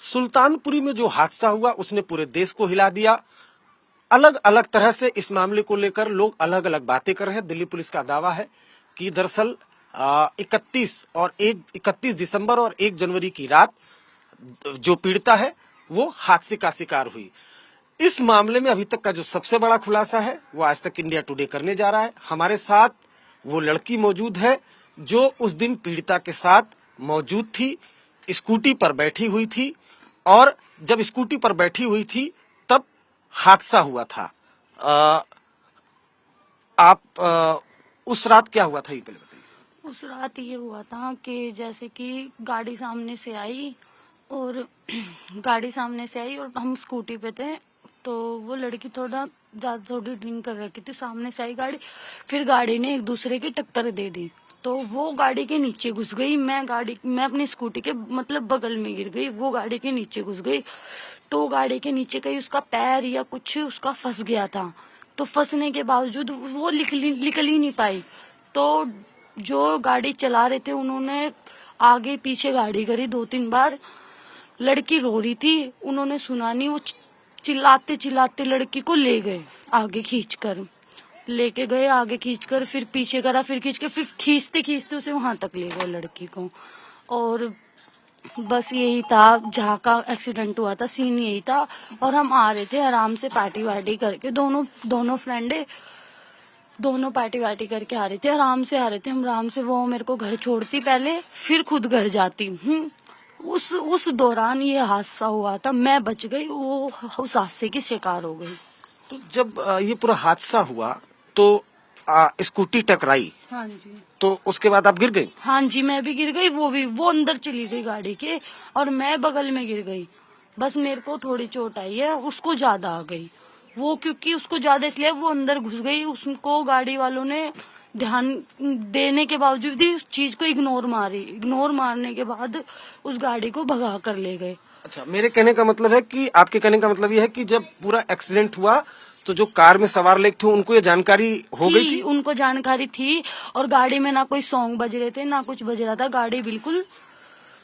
सुल्तानपुरी में जो हादसा हुआ उसने पूरे देश को हिला दिया। अलग अलग तरह से इस मामले को लेकर लोग अलग अलग बातें कर रहे हैं। दिल्ली पुलिस का दावा है कि दरअसल 31 दिसंबर और 1 जनवरी की रात जो पीड़िता है वो हादसे का शिकार हुई। इस मामले में अभी तक का जो सबसे बड़ा खुलासा है वो आज तक इंडिया टुडे करने जा रहा है। हमारे साथ वो लड़की मौजूद है जो उस दिन पीड़िता के साथ मौजूद थी, स्कूटी पर बैठी हुई थी और जब स्कूटी पर बैठी हुई थी तब हादसा हुआ था। उस रात क्या हुआ था ये पहले बताइए। उस रात ये हुआ था कि जैसे कि गाड़ी सामने से आई और हम स्कूटी पे थे, तो वो लड़की थोड़ी ड्रिंक कर रखी थी। सामने से आई गाड़ी, फिर गाड़ी ने एक दूसरे की टक्कर दे दी, तो वो गाड़ी के नीचे घुस गई। मैं अपनी स्कूटी के मतलब बगल में गिर गई, वो गाड़ी के नीचे घुस गई। तो गाड़ी के नीचे कहीं उसका पैर या कुछ उसका फंस गया था, तो फंसने के बावजूद वो निकल ही नहीं पाई। तो जो गाड़ी चला रहे थे उन्होंने आगे पीछे गाड़ी करी 2-3 बार। लड़की रो रही थी, उन्होंने सुना नहीं, वो चिल्लाते चिल्लाते लड़की को ले गए, आगे लेके गए, आगे खींचकर फिर पीछे करा, फिर खींचते खींचते उसे वहां तक ले गए लड़की को। और बस यही था, जहाँ का एक्सीडेंट हुआ था सीन यही था। और हम आ रहे थे आराम से पार्टी वार्टी करके, दोनों फ्रेंडे दोनों पार्टी वार्टी करके आ रहे थे, आराम से आ रहे थे हम आराम से। वो मेरे को घर छोड़ती पहले, फिर खुद घर जाती। उस दौरान ये हादसा हुआ था। मैं बच गई, वो उस हादसे की शिकार हो गई। तो जब ये पूरा हादसा हुआ तो स्कूटी टकराई। हाँ जी। तो उसके बाद आप गिर गई। हाँ जी, मैं भी गिर गई, वो अंदर चली गई गाड़ी के और मैं बगल में गिर गई। बस मेरे को थोड़ी चोट आई है, उसको ज्यादा आ गई। वो क्योंकि उसको ज्यादा इसलिए वो अंदर घुस गई, उसको गाड़ी वालों ने ध्यान देने के बावजूद भी उस चीज को इग्नोर मारने के बाद उस गाड़ी को भगा कर ले गए। अच्छा, मेरे कहने का मतलब है कि आपके कहने का मतलब ये है कि जब पूरा एक्सीडेंट हुआ तो जो कार में सवार लोग थे उनको ये जानकारी हो गई थी। उनको जानकारी थी और गाड़ी में ना कोई सॉन्ग बज रहे थे ना कुछ बज रहा था। गाड़ी बिल्कुल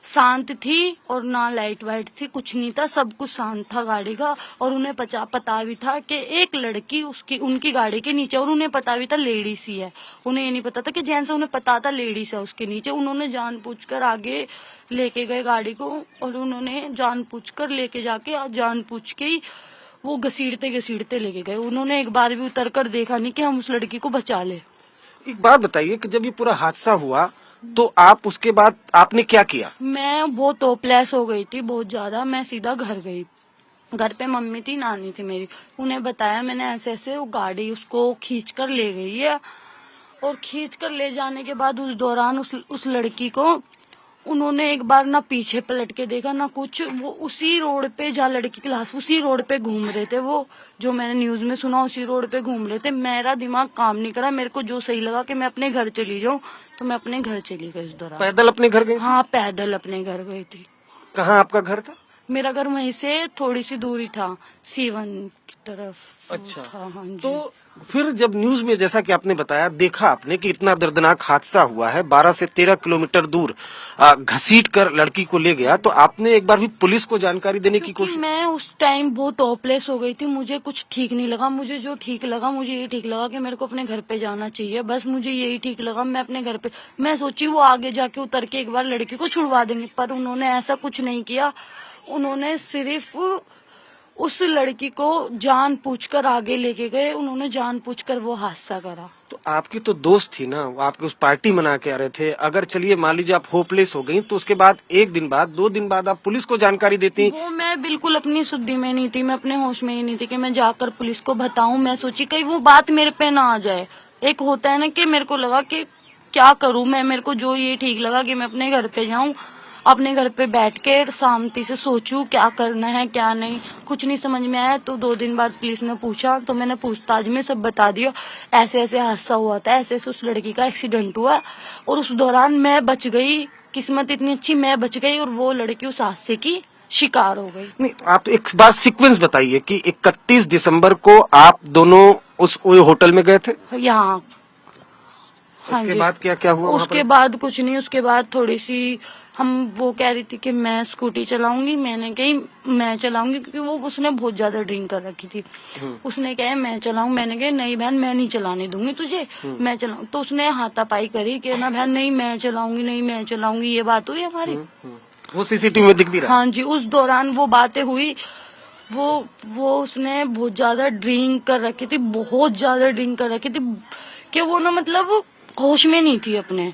शांत थी और ना लाइट वाइट थी, कुछ नहीं था, सब कुछ शांत था गाड़ी का। और उन्हें पता भी था कि एक लड़की उनकी गाड़ी के नीचे, और उन्हें पता भी था लेडीज ही है। उन्हें ये नहीं पता था कि जेंट्स, उन्हें पता था लेडीज है उसके नीचे। उन्होंने जानबूझकर आगे लेके गए गाड़ी को, और उन्होंने जानबूझकर लेके जाके जानबूझ के ही वो घसीटते लेके गए। उन्होंने एक बार भी उतर कर देखा नहीं कि हम उस लड़की को बचा ले। एक बात बताइए कि जब ये पूरा हादसा हुआ तो आप उसके बाद आपने क्या किया। मैं बहुत होपलेस हो गई थी, बहुत ज्यादा। मैं सीधा घर गई। घर पे मम्मी थी, नानी थी मेरी, उन्हें बताया मैंने ऐसे ऐसे, वो गाड़ी उसको खींच कर ले गई है। और खींच कर ले जाने के बाद उस दौरान उस लड़की को उन्होंने एक बार ना पीछे पलट के देखा ना कुछ। वो उसी रोड पे, जहाँ लड़की की लाश, उसी रोड पे घूम रहे थे। वो जो मैंने न्यूज में सुना, उसी रोड पे घूम रहे थे। मेरा दिमाग काम नहीं करा, मेरे को जो सही लगा कि मैं अपने घर चली जाऊं, तो मैं अपने घर चली गई इस दौरान। पैदल अपने घर गई? हाँ, पैदल अपने घर गई थी। कहाँ आपका घर था? मेरा घर वहीं से थोड़ी सी दूरी था, सीवन की तरफ। अच्छा था। हाँ जी। तो फिर जब न्यूज में जैसा कि आपने बताया, देखा आपने कि इतना दर्दनाक हादसा हुआ है, 12 से 13 किलोमीटर दूर घसीट कर लड़की को ले गया, तो आपने एक बार भी पुलिस को जानकारी देने की कोशिश? मैं उस टाइम बहुत होपलेस हो गई थी, मुझे कुछ ठीक नहीं लगा। मुझे ये ठीक लगा कि मेरे को अपने घर पे जाना चाहिए। बस मुझे यही ठीक लगा। मैं अपने घर पे, मैं सोची वो आगे जाके उतर के एक बार लड़की को छुड़वा देंगे, पर उन्होंने ऐसा कुछ नहीं किया। उन्होंने सिर्फ उस लड़की को जानबूझकर आगे लेके गए, उन्होंने जानबूझकर वो हादसा करा। तो आपकी तो दोस्त थी ना, आपके उस पार्टी मना के आ रहे थे। अगर चलिए मान लीजिए आप होपलेस हो गई, तो उसके बाद 1 दिन बाद 2 दिन बाद आप पुलिस को जानकारी देती। वो मैं बिल्कुल अपनी शुद्धि में नहीं थी, मैं अपने होश में ही नहीं थी कि मैं जाकर पुलिस को बताऊं। मैं सोची कहीं वो बात मेरे पे ना आ जाए। एक होता है ना कि मेरे को लगा कि क्या करूं मैं, मेरे को जो ये ठीक लगा कि मैं अपने घर पे जाऊं, अपने घर पे बैठ के शांति से सोचूं क्या करना है क्या नहीं। कुछ नहीं समझ में आया, तो 2 दिन बाद पुलिस ने पूछा, तो मैंने पूछताछ में सब बता दिया। ऐसे ऐसे हादसा हुआ था, ऐसे ऐसे उस लड़की का एक्सीडेंट हुआ, और उस दौरान मैं बच गई। किस्मत इतनी अच्छी, मैं बच गई और वो लड़की उस हादसे की शिकार हो गई। नहीं, तो आप एक बार सीक्वेंस बताइए कि 31 दिसंबर को आप दोनों उस होटल में गए थे। यहाँ हाँ उसके जी। बाद क्या क्या हुआ वहाँ उसके पर? बाद कुछ नहीं, उसके बाद थोड़ी सी हम वो कह रही थी कि मैं स्कूटी चलाऊंगी, मैंने कही मैं चलाऊंगी, क्योंकि वो उसने बहुत ज्यादा ड्रिंक कर रखी थी। उसने कहा मैं चलाऊं, मैंने कहा नहीं बहन मैं नहीं चलाने दूंगी तुझे, मैं चलाऊं। तो उसने हाथापाई करी कि ना बहन नहीं मैं चलाऊंगी, नहीं मैं चलाऊंगी, ये बात हुई हमारी। वो सीसीटीवी में दिख भी रहा है। हाँ जी, उस दौरान वो बातें हुई। वो उसने बहुत ज्यादा ड्रिंक कर रखी थी, बहुत ज्यादा ड्रिंक कर रखी थी, कि वो ना मतलब होश में नहीं थी अपने।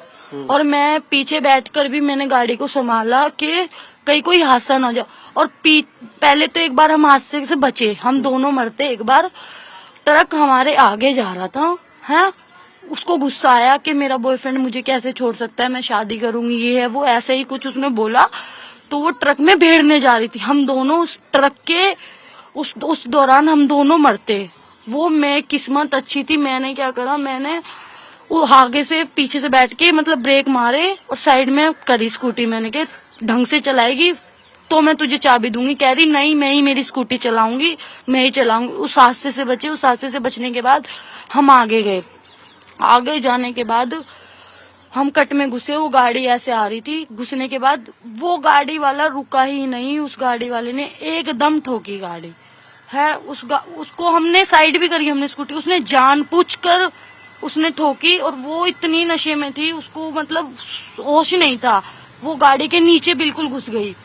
और मैं पीछे बैठकर भी मैंने गाड़ी को संभाला कि कहीं कोई हादसा ना हो जाए। और पहले तो एक बार हम हादसे से बचे, हम दोनों मरते। एक बार ट्रक हमारे आगे जा रहा था, है, उसको गुस्सा आया कि मेरा बॉयफ्रेंड मुझे कैसे छोड़ सकता है, मैं शादी करूंगी, ये है वो, ऐसे ही कुछ उसने बोला। तो वो ट्रक में भेड़ने जा रही थी, हम दोनों उस ट्रक के उस दौरान हम दोनों मरते। वो मैं किस्मत अच्छी थी, मैंने क्या करा, मैंने वो आगे से पीछे से बैठ के मतलब ब्रेक मारे और साइड में करी स्कूटी। मैंने कहा ढंग से चलाएगी तो मैं तुझे चाबी दूंगी। कह रही नहीं मैं ही मेरी स्कूटी चलाऊंगी, मैं ही चलाऊंगी। उस हादसे से बचे। उस हादसे से बचने के बाद हम आगे गए। आगे जाने के बाद हम कट में घुसे, वो गाड़ी ऐसे आ रही थी। घुसने के बाद वो गाड़ी वाला रुका ही नहीं, उस गाड़ी वाले ने एकदम ठोकी गाड़ी, है। उसको हमने साइड भी करी, हमने स्कूटी, उसने जानबूझकर उसने ठोकी। और वो इतनी नशे में थी, उसको मतलब होश नहीं था, वो गाड़ी के नीचे बिल्कुल घुस गई।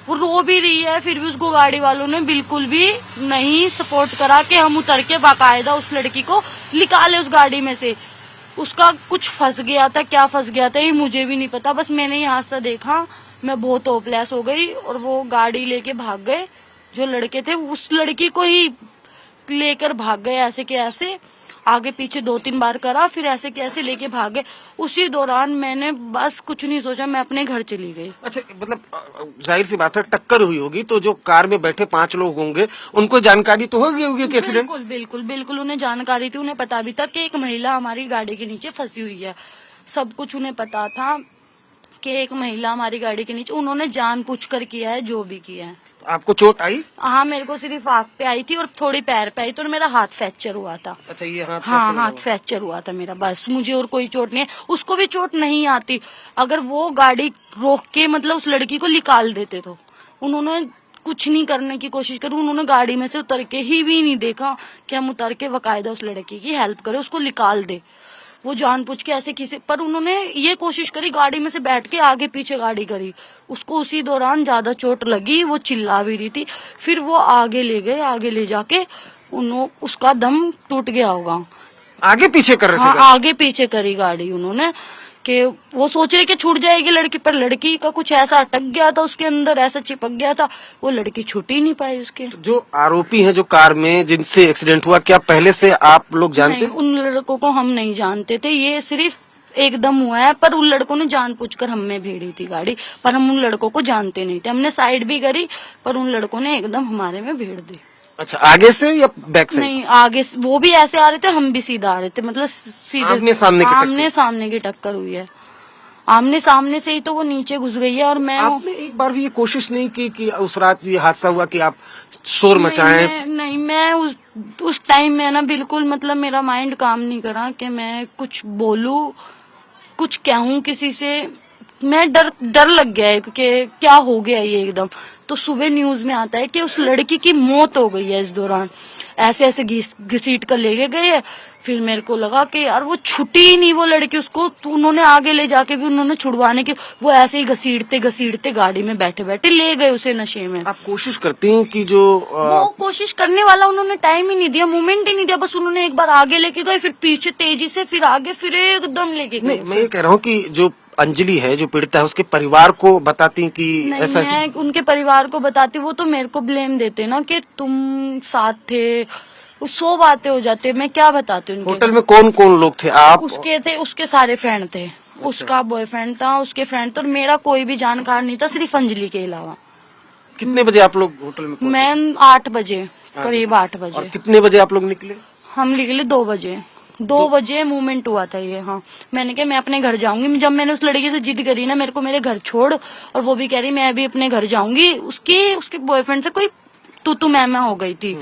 वो रो भी रही है, फिर भी उसको गाड़ी वालों ने बिल्कुल भी नहीं सपोर्ट करा कि हम उतर के बाकायदा उस लड़की को निकाले उस गाड़ी में से। उसका कुछ फंस गया था, क्या फंस गया था ये मुझे भी नहीं पता, बस मैंने ये हादसा देखा, मैं बहुत होपलेस हो गई। और वो गाड़ी लेके भाग गए, जो लड़के थे उस लड़की को ही लेकर भाग गए, ऐसे के ऐसे आगे पीछे 2-3 बार करा, फिर ऐसे के ऐसे लेके भाग गए। उसी दौरान मैंने बस कुछ नहीं सोचा, मैं अपने घर चली गई। अच्छा, मतलब जाहिर सी बात है टक्कर हुई होगी तो जो कार में बैठे 5 लोग होंगे उनको जानकारी तो होगी कि एक्सीडेंट। बिल्कुल बिल्कुल बिल्कुल उन्हें जानकारी थी, उन्हें पता भी था कि एक महिला हमारी गाड़ी के नीचे फंसी हुई है। सब कुछ उन्हें पता था कि एक महिला हमारी गाड़ी के नीचे, उन्होंने जानबूझकर किया है जो भी किया है। आपको चोट आई? हाँ, मेरे को सिर्फ आँख पे आई थी और थोड़ी पैर पे आई थी, और मेरा हाथ फ्रैक्चर हुआ था। अच्छा, ये हाथ हाँ, हाथ फ्रैक्चर हुआ था मेरा, बस। मुझे और कोई चोट नहीं है। उसको भी चोट नहीं आती। अगर वो गाड़ी रोक के मतलब उस लड़की को निकाल देते तो उन्होंने कुछ नहीं करने की कोशिश करी। उन्होंने गाड़ी में से उतर के ही भी नहीं देखा कि हम उतर के बाकायदा उस लड़की की हेल्प करें, उसको निकाल दे। वो जानबूझ के ऐसे किसी पर उन्होंने ये कोशिश करी, गाड़ी में से बैठ के आगे पीछे गाड़ी करी। उसको उसी दौरान ज्यादा चोट लगी, वो चिल्ला भी रही थी। फिर वो आगे ले गए, आगे ले जाके उसका दम टूट गया होगा। आगे पीछे कर रहे थे हाँ, गाड़ी? आगे पीछे करी गाड़ी उन्होंने, कि वो सोच रहे कि छूट जाएगी लड़की, पर लड़की का कुछ ऐसा अटक गया था उसके अंदर, ऐसा चिपक गया था, वो लड़की छूट ही नहीं पाई उसके। जो आरोपी हैं जो कार में जिनसे एक्सीडेंट हुआ, क्या पहले से आप लोग जानते नहीं, उन लड़कों को हम नहीं जानते थे, ये सिर्फ एकदम हुआ है। पर उन लड़कों ने जानबूझकर हम में भेड़ी थी गाड़ी, पर हम उन लड़कों को जानते नहीं थे। हमने साइड भी करी, पर उन लड़कों ने एकदम हमारे में भेड़ दी। अच्छा, आगे से या बैक से? नहीं, आगे वो भी ऐसे आ रहे थे, हम भी सीधा आ रहे थे, मतलब सीधे आमने सामने की टक्कर? आमने सामने की टक्कर हुई है। आमने सामने से ही तो वो नीचे घुस गई है। और मैं आपने एक बार भी ये कोशिश नहीं की कि उस रात ये हादसा हुआ कि आप शोर मचाएं? नहीं, मैं उस टाइम में ना बिल्कुल मतलब मेरा माइंड काम नहीं करा कि मैं कुछ बोलूं, कुछ कहूं किसी से। मैं डर लग गया है कि क्या हो गया ये एकदम। तो सुबह न्यूज में आता है कि उस लड़की की मौत हो गई है इस दौरान, ऐसे ऐसे घसीट कर लेके गए हैं। फिर मेरे को लगा कि यार वो छुटी ही नहीं वो लड़की, उसको तो उन्होंने आगे ले जाके भी उन्होंने छुड़वाने की, वो ऐसे ही घसीटते घसीटते गाड़ी में बैठे बैठे ले गए उसे नशे में। आप कोशिश करती हैं कि जो वो कोशिश करने वाला उन्होंने टाइम ही नहीं दिया, मोमेंट ही नहीं दिया, बस उन्होंने एक बार आगे लेके गए, फिर पीछे तेजी से, फिर आगे, फिर एकदम लेके गए। नहीं, मैं ये कह रहा हूँ कि जो अंजलि है जो पीड़िता है उसके परिवार को बताती कि नहीं, ऐसा मैं उनके परिवार को बताती, वो तो मेरे को ब्लेम देते ना कि तुम साथ थे, 100 बातें हो जाती। मैं क्या बताती उनके। होटल में कौन कौन लोग थे? आप? उसके थे, उसके सारे फ्रेंड थे। उसका बॉयफ्रेंड था, उसके फ्रेंड था, और मेरा कोई भी जानकार नहीं था, सिर्फ अंजलि के अलावा। कितने बजे आप लोग होटल में पहुंचे? मैं 8 बजे, करीब 8 और बजे। कितने बजे आप लोग निकले? हम निकले 2 बजे। 2 बजे मूवमेंट हुआ था ये। हाँ, मैंने कहा मैं अपने घर जाऊंगी। जब मैंने उस लड़की से जिद करी ना मेरे को मेरे घर छोड़, और वो भी कह रही मैं भी अपने घर जाऊंगी, उसके बॉयफ्रेंड से कोई तू मैं हो गई थी।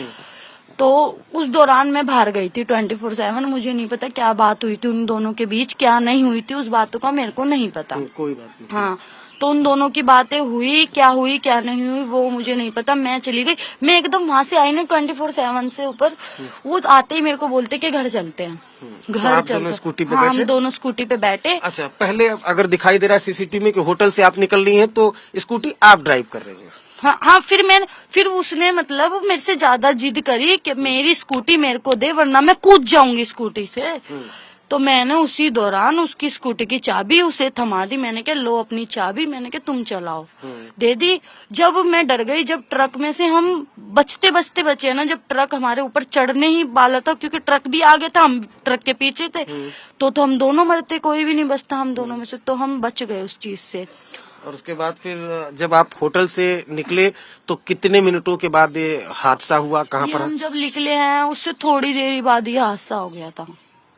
तो उस दौरान मैं बाहर गई थी 24/7। मुझे नहीं पता क्या बात हुई थी उन दोनों के बीच, क्या नहीं हुई थी, उस बातों का मेरे को नहीं पता। कोई बात नहीं। हाँ, तो उन दोनों की बातें हुई क्या नहीं हुई वो मुझे नहीं पता। मैं चली गई, मैं एकदम वहां से आई ना 24/7 से ऊपर, वो आते ही मेरे को बोलते कि घर चलते हैं, तो घर आप चलते दोनों हैं। स्कूटी पे हाँ, बैठे? हम दोनों स्कूटी पे बैठे। अच्छा, पहले अगर दिखाई दे रहा है सीसीटीवी में कि होटल से आप निकल रही हैं तो स्कूटी आप ड्राइव कर रही हैं। हाँ, फिर उसने मतलब मेरे से ज्यादा जिद करी कि मेरी स्कूटी मेरे को दे वरना मैं कूद जाऊंगी स्कूटी से। तो मैंने उसी दौरान उसकी स्कूटी की चाबी उसे थमा दी। मैंने कहा लो अपनी चाबी, मैंने कहा तुम चलाओ, दे दी। जब मैं डर गई, जब ट्रक में से हम बचते बचे ना, जब ट्रक हमारे ऊपर चढ़ने ही वाला था, क्योंकि ट्रक भी आगे था, हम ट्रक के पीछे थे, तो हम दोनों मरते, कोई भी नहीं बचता हम दोनों में से। तो हम बच गए उस चीज से। और उसके बाद फिर जब आप होटल से निकले तो कितने मिनटों के बाद ये हादसा हुआ, कहाँ ये पर? हम जब निकले हैं उससे थोड़ी देर बाद ये हादसा हो गया था।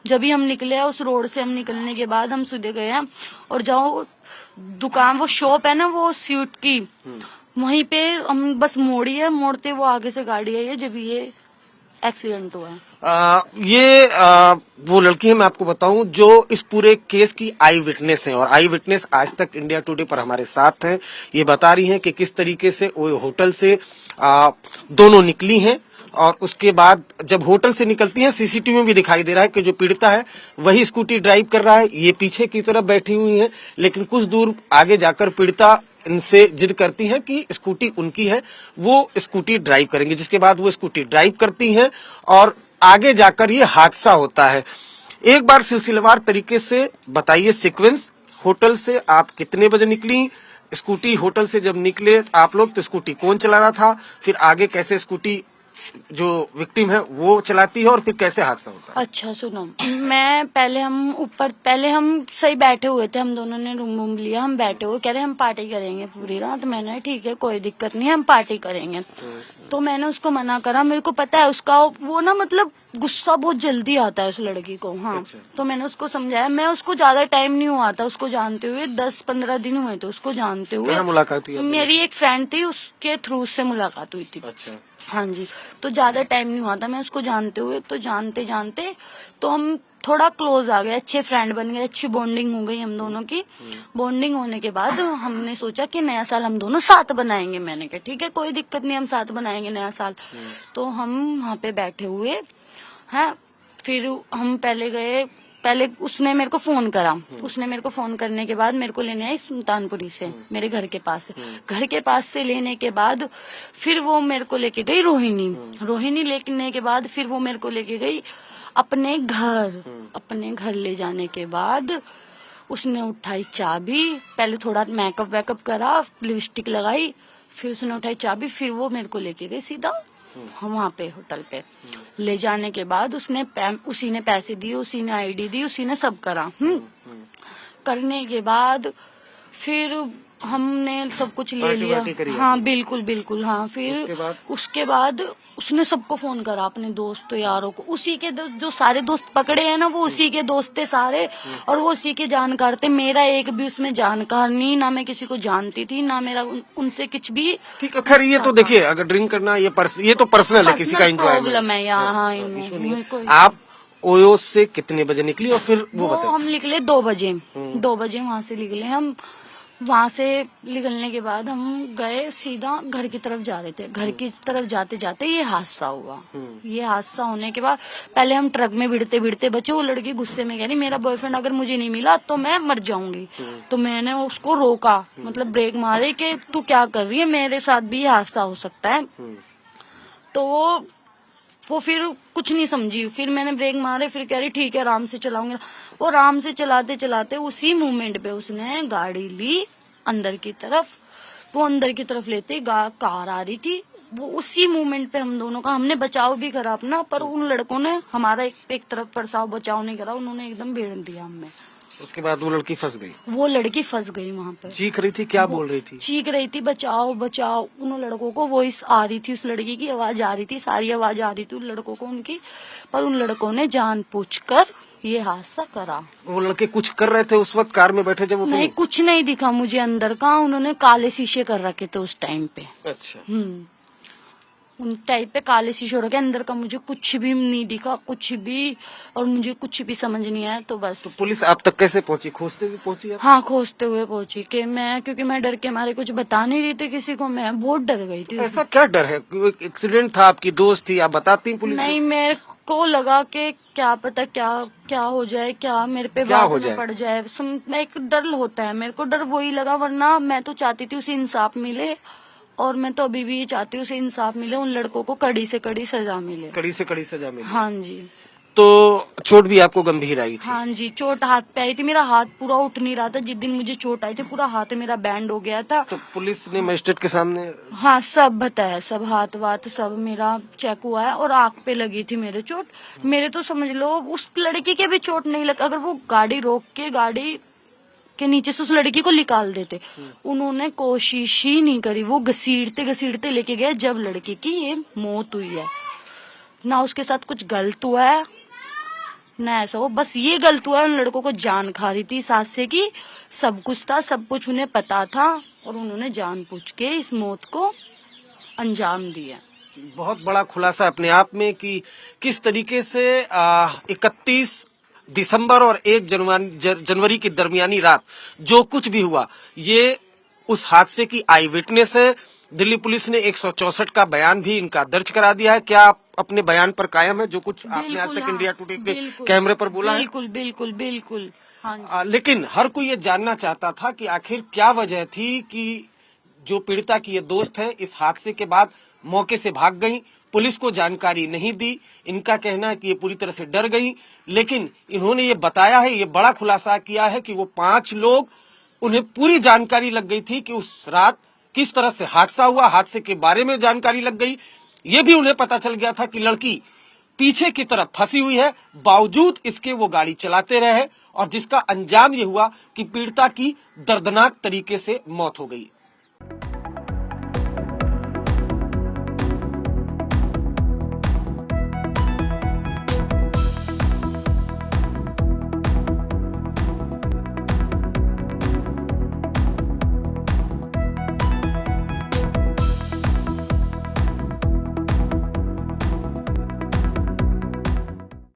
जब ही हम निकले हैं उस रोड से, हम निकलने के बाद हम सीधे गए हैं और जहाँ दुकान, वो शॉप है ना वो स्वीट की, वहीं पे हम बस मोड़ी है, मोड़ते वो आगे से गाड़ी आई है, जब ये एक्सीडेंट हुआ है। वो लड़की है, मैं आपको बताऊं, जो इस पूरे केस की आई विटनेस है, और आई विटनेस आज तक इंडिया टुडे पर हमारे साथ हैं। ये बता रही हैं कि किस तरीके से वो होटल से दोनों निकली हैं, और उसके बाद जब होटल से निकलती हैं सीसीटीवी में भी दिखाई दे रहा है कि जो पीड़िता है वही स्कूटी ड्राइव कर रहा है, ये पीछे की तरफ बैठी हुई है। लेकिन कुछ दूर आगे जाकर पीड़िता इनसे जिद करती है कि स्कूटी उनकी है, वो स्कूटी ड्राइव करेंगे, जिसके बाद वो स्कूटी ड्राइव करती हैं और आगे जाकर ये हादसा होता है। एक बार सिलसिलेवार तरीके से बताइए सीक्वेंस, होटल से आप कितने बजे निकली, स्कूटी होटल से जब निकले आप लोग तो स्कूटी कौन चला रहा था, फिर आगे कैसे स्कूटी जो विक्टिम है वो चलाती है, और फिर कैसे हादसा होता है? अच्छा सुनो, मैं पहले हम सही बैठे हुए थे, हम दोनों ने रूम लिया, हम बैठे हुए, कह रहे हम पार्टी करेंगे पूरी रात। मैंने ठीक है कोई दिक्कत नहीं है, हम पार्टी करेंगे। तो मैंने उसको मना करा, मेरे को पता है उसका वो ना मतलब गुस्सा बहुत जल्दी आता है उस लड़की को। हाँ, तो मैंने उसको समझाया, मैं उसको ज्यादा टाइम नहीं हुआ था उसको जानते हुए, 10-15 दिन हुए थे उसको जानते हुए। मुलाकात हुई? मेरी एक फ्रेंड थी, उसके थ्रू से मुलाकात हुई थी। अच्छा। हाँ जी, तो ज्यादा टाइम नहीं हुआ था मैं उसको जानते हुए। तो जानते तो हम थोड़ा क्लोज आ गए, अच्छे फ्रेंड बन गए, अच्छी बॉन्डिंग हो गई हम दोनों की। बॉन्डिंग होने के बाद हमने सोचा कि नया साल हम दोनों साथ बनाएंगे। मैंने कहा ठीक है कोई दिक्कत नहीं, हम साथ बनाएंगे नया साल। तो हम वहाँ पे बैठे हुए हैं, फिर हम पहले उसने मेरे को फोन करा। उसने मेरे को फोन करने के बाद मेरे को लेने आई सुल्तानपुरी से, मेरे घर के पास से। घर के पास से लेने के बाद फिर वो मेरे को लेके गई रोहिणी लेने के बाद फिर वो मेरे को लेके गई अपने घर ले जाने के बाद उसने उठाई चाबी, पहले थोड़ा मेकअप वेकअप करा, लिपस्टिक लगाई, फिर उसने उठाई चाबी, फिर वो मेरे को लेके गई सीधा हम वहाँ पे होटल पे। ले जाने के बाद उसी ने पैसे दिए, उसी ने आईडी दी, उसी ने सब करा। करने के बाद फिर हमने सब कुछ ले लिया। हाँ बिल्कुल हाँ। फिर उसके बाद उसने सबको फोन करा, अपने दोस्तों यारों को, उसी के जो सारे दोस्त पकड़े हैं ना वो उसी के दोस्त थे सारे, और वो उसी के जानकार थे। मेरा एक भी उसमें जानकार नहीं, ना मैं किसी को जानती थी, ना मेरा उनसे कुछ भी। ठीक है, खैर ये तो देखिए, अगर ड्रिंक करना ये तो पर्सनल है, किसी का प्रॉब्लम है यहाँ। आप ओयो से कितने बजे निकली और फिर वो हम निकले 2 बजे। 2 बजे वहाँ से निकले हम। वहाँ से निकलने के बाद हम गए सीधा घर की तरफ जा रहे थे। घर की तरफ जाते जाते ये हादसा हुआ। ये हादसा होने के बाद पहले हम ट्रक में भिड़ते बचे। वो लड़की गुस्से में कह रही मेरा बॉयफ्रेंड अगर मुझे नहीं मिला तो मैं मर जाऊंगी। तो मैंने उसको रोका, मतलब ब्रेक मारे कि तू क्या कर रही है, मेरे साथ भी ये हादसा हो सकता है। तो वो फिर कुछ नहीं समझी, फिर मैंने ब्रेक मारे, फिर कह रही ठीक है आराम से चलाऊंगी। वो आराम से चलाते चलाते उसी मोमेंट पे उसने गाड़ी ली अंदर की तरफ। वो अंदर की तरफ लेते कार आ रही थी, वो उसी मोमेंट पे हम दोनों का, हमने बचाव भी करा अपना, पर उन लड़कों ने हमारा एक तरफ पर बचाव नहीं करा, उन्होंने एकदम भेड़ दिया हमें। उसके बाद वो लड़की फंस गई। वो लड़की फंस गई वहाँ पे। चीख रही थी, क्या बोल रही थी? चीख रही थी बचाओ बचाओ। उन लड़कों को वॉइस आ रही थी, उस लड़की की आवाज आ रही थी, सारी आवाज आ रही थी उन लड़कों को उनकी, पर उन लड़कों ने जानबूझकर ये हादसा करा। वो लड़के कुछ कर रहे थे उस वक्त कार में बैठे जब? नहीं, कुछ नहीं दिखा मुझे अंदर का। उन्होंने काले शीशे कर रखे थे उस टाइम पे। अच्छा। उन टाइप पे काले शीशे रखे, अंदर का मुझे कुछ भी नहीं दिखा, कुछ भी, और मुझे कुछ भी समझ नहीं आया। तो बस तो पुलिस आप तक कैसे पहुंची, खोजते हुए पहुंची आप? हाँ, खोजते हुए पहुंची कि मैं, क्योंकि मैं डर के मारे कुछ बता नहीं रही थी किसी को, मैं बहुत डर गई थी। ऐसा क्या डर है? कोई एक्सीडेंट था, आपकी दोस्त थी, आप बताती हैं पुलिस नहीं, मेरे को लगा कि क्या पता क्या क्या हो जाए, क्या मेरे पे क्या बात हो न जाए? पड़ जाए। एक डर होता है, मेरे को डर वही लगा, वरना मैं तो चाहती थी उसे इंसाफ मिले, और मैं तो अभी भी ये चाहती हूँ उसे इंसाफ मिले, उन लड़कों को कड़ी से कड़ी सजा मिले। कड़ी से कड़ी सजा मिली। हाँ जी। तो चोट भी आपको गंभीर आई थी? हाँ जी, चोट हाथ पे आई थी, मेरा हाथ पूरा उठ नहीं रहा था। जिस दिन मुझे चोट आई थी पूरा हाथ मेरा बैंड हो गया था। तो पुलिस ने मजिस्ट्रेट के सामने? हाँ, सब बताया, सब हाथ वाथ सब मेरा चेक हुआ है, और आंख पे लगी थी मेरे चोट। मेरे तो समझ लो उस लड़की के भी चोट नहीं लगा, अगर वो गाड़ी रोक के गाड़ी के नीचे से उस लड़की को निकाल देते। उन्होंने कोशिश ही नहीं करी, वो घसीटते घसीटते लेके गए, जब लड़की की ये मौत हुई है। ना उसके साथ कुछ गलत हुआ है ना ऐसा हो, बस ये गलत हुआ है, उन लड़कों को जान खा रही थी सास से की, सब कुछ था, सब कुछ उन्हें पता था, और उन्होंने जानबूझ के इस मौत को अंजाम दिया। बहुत बड़ा खुलासा अपने आप में कि किस तरीके से 31 दिसंबर और 1 जनवरी की दरमियानी रात जो कुछ भी हुआ, ये उस हादसे की आई विटनेस है। दिल्ली पुलिस ने 164 का बयान भी इनका दर्ज करा दिया है। क्या आप अपने बयान पर कायम है, जो कुछ आपने आज तक हाँ, इंडिया टुडे के बिल्कुल, कैमरे पर बोला है? बिल्कुल बिल्कुल बिल्कुल। हाँ जी। लेकिन हर कोई ये जानना चाहता था कि आखिर क्या वजह थी कि जो पीड़िता की ये दोस्त है इस हादसे के बाद मौके से भाग गई, पुलिस को जानकारी नहीं दी। इनका कहना है कि ये पूरी तरह से डर गई, लेकिन इन्होंने ये बताया है, ये बड़ा खुलासा किया है कि वो 5 लोग, उन्हें पूरी जानकारी लग गई थी कि उस रात किस तरह से हादसा हुआ, हादसे के बारे में जानकारी लग गई। ये भी उन्हें पता चल गया था कि लड़की पीछे की तरफ फंसी हुई है, बावजूद इसके वो गाड़ी चलाते रहे, और जिसका अंजाम ये हुआ कि पीड़िता की दर्दनाक तरीके से मौत हो गई।